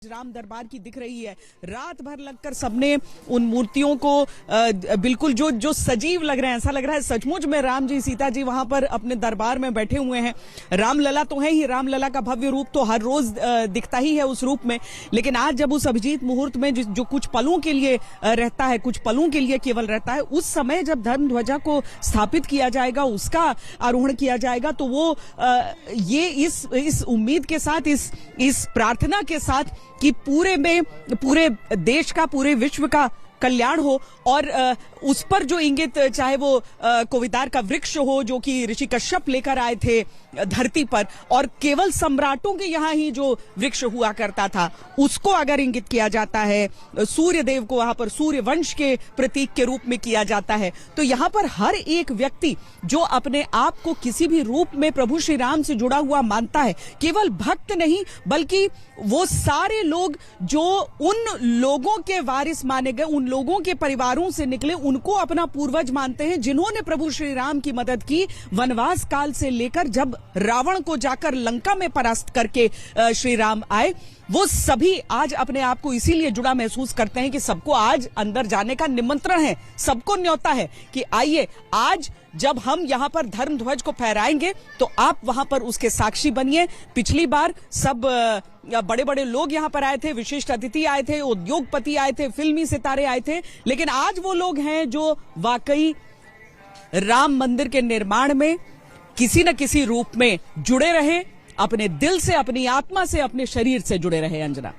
राम दरबार की दिख रही है। रात भर लगकर सबने उन मूर्तियों को बिल्कुल जो सजीव लग रहे हैं, ऐसा लग रहा है सचमुच में राम जी सीता जी वहां पर अपने दरबार में बैठे हुए हैं। रामलला तो है ही, रामलला का भव्य रूप तो हर रोज दिखता ही है उस रूप में, लेकिन आज जब उस अभिजीत मुहूर्त में जो कुछ पलों के लिए रहता है, कुछ पलों के लिए केवल रहता है, उस समय जब धर्म ध्वजा को स्थापित किया जाएगा, उसका आरोहण किया जाएगा, तो वो ये इस उम्मीद के साथ, इस प्रार्थना के साथ कि पूरे देश का, पूरे विश्व का कल्याण हो, और उस पर जो इंगित, चाहे वो कोविदार का वृक्ष हो जो कि ऋषि कश्यप लेकर आए थे धरती पर, और केवल सम्राटों के यहाँ ही जो वृक्ष हुआ करता था उसको अगर इंगित किया जाता है, सूर्य देव को वहां पर सूर्य वंश के प्रतीक के रूप में किया जाता है, तो यहाँ पर हर एक व्यक्ति जो अपने आप को किसी भी रूप में प्रभु श्री राम से जुड़ा हुआ मानता है, केवल भक्त नहीं बल्कि वो सारे लोग जो उन लोगों के वारिस माने गए, उन लोगों के परिवारों से निकले, उनको अपना पूर्वज मानते हैं, जिन्होंने प्रभु श्री राम की मदद की वनवास काल से लेकर जब रावण को जाकर लंका में परास्त करके श्री राम आए। वो सभी आज अपने आप को इसीलिए जुड़ा महसूस करते हैं कि सबको आज अंदर जाने का निमंत्रण है, सबको न्योता है कि आइए आज जब हम यहाँ पर धर्म ध्वज को फहराएंगे तो आप वहां पर उसके साक्षी बनिए। पिछली बार सब बड़े बड़े लोग यहाँ पर आए थे, विशिष्ट अतिथि आए थे, उद्योगपति आए थे, फिल्मी सितारे आए थे, लेकिन आज वो लोग हैं जो वाकई राम मंदिर के निर्माण में किसी न किसी रूप में जुड़े रहे, अपने दिल से, अपनी आत्मा से, अपने शरीर से जुड़े रहे। अंजना,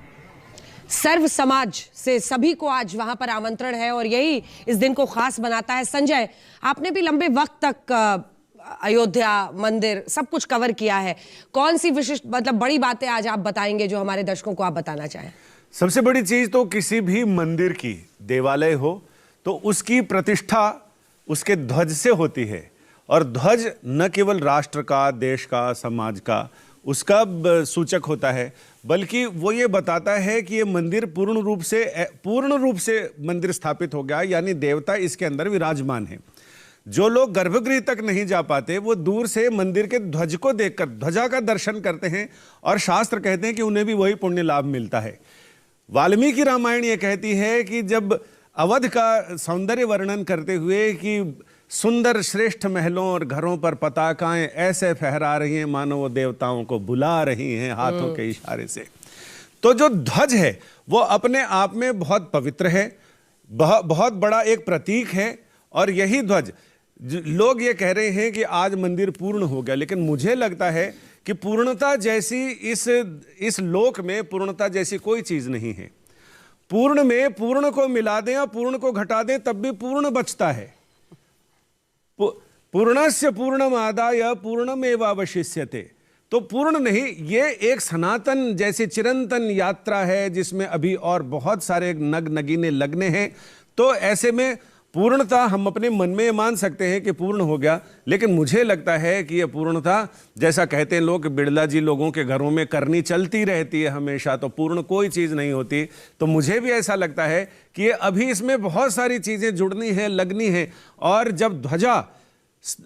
सर्व समाज से सभी को आज वहां पर आमंत्रण है और यही इस दिन को खास बनाता है। संजय, आपने भी लंबे वक्त तक अयोध्या मंदिर सब कुछ कवर किया है, कौन सी विशिष्ट मतलब बड़ी बातें आज आप बताएंगे जो हमारे दर्शकों को आप बताना चाहें? सबसे बड़ी चीज तो किसी भी मंदिर की, देवालय हो तो उसकी प्रतिष्ठा उसके ध्वज से होती है, और ध्वज न केवल राष्ट्र का, देश का, समाज का उसका सूचक होता है, बल्कि वो ये बताता है कि ये मंदिर पूर्ण रूप से मंदिर स्थापित हो गया, यानी देवता इसके अंदर विराजमान है। जो लोग गर्भगृह तक नहीं जा पाते वो दूर से मंदिर के ध्वज को देखकर ध्वजा का दर्शन करते हैं, और शास्त्र कहते हैं कि उन्हें भी वही पुण्य लाभ मिलता है। वाल्मीकि रामायण ये कहती है कि जब अवध का सौंदर्य वर्णन करते हुए कि सुंदर श्रेष्ठ महलों और घरों पर पताकाएं ऐसे फहरा रही हैं मानो वो देवताओं को बुला रही हैं हाथों के इशारे से, तो जो ध्वज है वो अपने आप में बहुत पवित्र है, बहुत बड़ा एक प्रतीक है। और यही ध्वज, लोग ये कह रहे हैं कि आज मंदिर पूर्ण हो गया, लेकिन मुझे लगता है कि पूर्णता जैसी इस लोक में पूर्णता जैसी कोई चीज नहीं है। पूर्ण में पूर्ण को मिला दें या पूर्ण को घटा दें तब भी पूर्ण बचता है। पूर्णस्य पूर्णमादाय पूर्णमेवावशिष्यते, तो पूर्ण नहीं, ये एक सनातन जैसी चिरंतन यात्रा है जिसमें अभी और बहुत सारे नगीने लगने हैं। तो ऐसे में पूर्णता हम अपने मन में मान सकते हैं कि पूर्ण हो गया, लेकिन मुझे लगता है कि यह पूर्णता, जैसा कहते हैं लोग, बिड़ला जी लोगों के घरों में करनी चलती रहती है हमेशा, तो पूर्ण कोई चीज़ नहीं होती। तो मुझे भी ऐसा लगता है कि ये अभी इसमें बहुत सारी चीज़ें जुड़नी है, लगनी है। और जब ध्वजा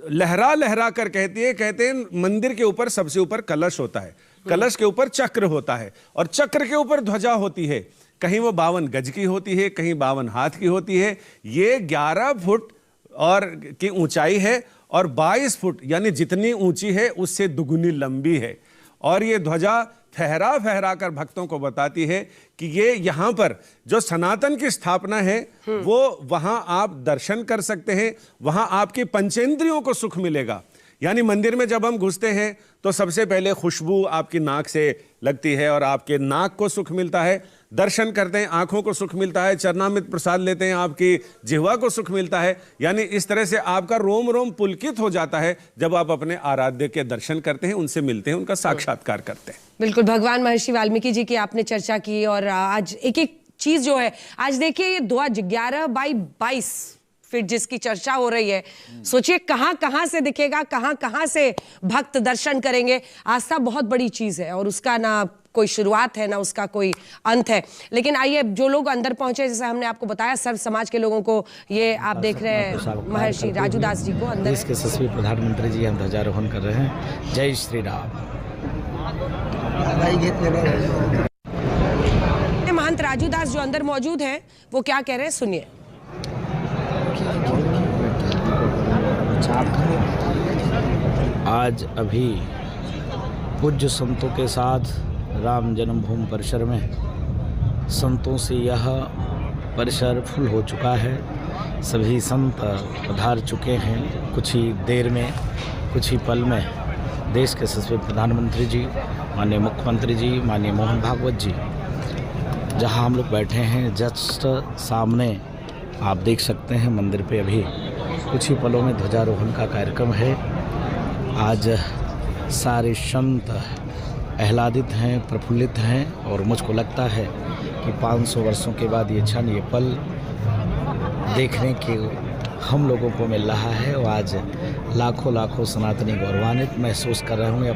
लहरा लहरा कर कहते हैं मंदिर के ऊपर सबसे ऊपर कलश होता है, कलश के ऊपर चक्र होता है, और चक्र के ऊपर ध्वजा होती है। कहीं वो 52 गज की होती है, कहीं 52 हाथ की होती है। ये 11 फुट और की ऊंचाई है और 22 फुट यानी जितनी ऊंची है उससे दुगुनी लंबी है। और ये ध्वजा फहरा फहरा कर भक्तों को बताती है कि ये यहाँ पर जो सनातन की स्थापना है वो वहाँ आप दर्शन कर सकते हैं, वहाँ आपकी पंचेंद्रियों को सुख मिलेगा। यानी मंदिर में जब हम घुसते हैं तो सबसे पहले खुशबू आपकी नाक से लगती है और आपके नाक को सुख मिलता है, दर्शन करते हैं आंखों को सुख मिलता है, चरणामृत प्रसाद लेते हैं आपकी जिह्वा को सुख मिलता है। यानी इस तरह से आपका रोम रोम पुलकित हो जाता है जब आप अपने आराध्य के दर्शन करते हैं, उनसे मिलते हैं, उनका साक्षात्कार करते हैं। बिल्कुल, भगवान महर्षि वाल्मीकि जी की आपने चर्चा की, और आज एक एक चीज जो है, आज देखिए ये ध्वज 11x22 फिर जिसकी चर्चा हो रही है, सोचिए कहां कहां से दिखेगा, कहां कहां से भक्त दर्शन करेंगे। आस्था बहुत बड़ी चीज है और उसका ना कोई शुरुआत है ना उसका कोई अंत है। लेकिन आइए, जो लोग अंदर पहुंचे, जैसे हमने आपको बताया, सर्व समाज के लोगों को, ये आप देख रहे हैं महर्षि राजू दास जी को अंदर, देश के यशस्वी प्रधानमंत्री जी हम ध्वजारोहण कर रहे हैं। जय श्री राम। संत राजूदास जो अंदर मौजूद हैं वो क्या कह रहे हैं, सुनिए। आज अभी पूज्य संतों के साथ राम जन्मभूमि परिसर में संतों से यह परिसर फुल हो चुका है। सभी संत पधार चुके हैं। कुछ ही देर में, कुछ ही पल में देश के यशस्वी प्रधानमंत्री जी, माननीय मुख्यमंत्री जी, माननीय मोहन भागवत जी, जहां हम लोग बैठे हैं जस्ट सामने आप देख सकते हैं मंदिर पे अभी कुछ ही पलों में ध्वजारोहण का कार्यक्रम है। आज सारे संत आह्लादित हैं, प्रफुल्लित हैं और मुझको लगता है कि 500 वर्षों के बाद ये क्षण, ये पल देखने के हम लोगों को मिल रहा है और आज लाखों लाखों सनातनी गौरवान्वित महसूस कर रहे होंगे।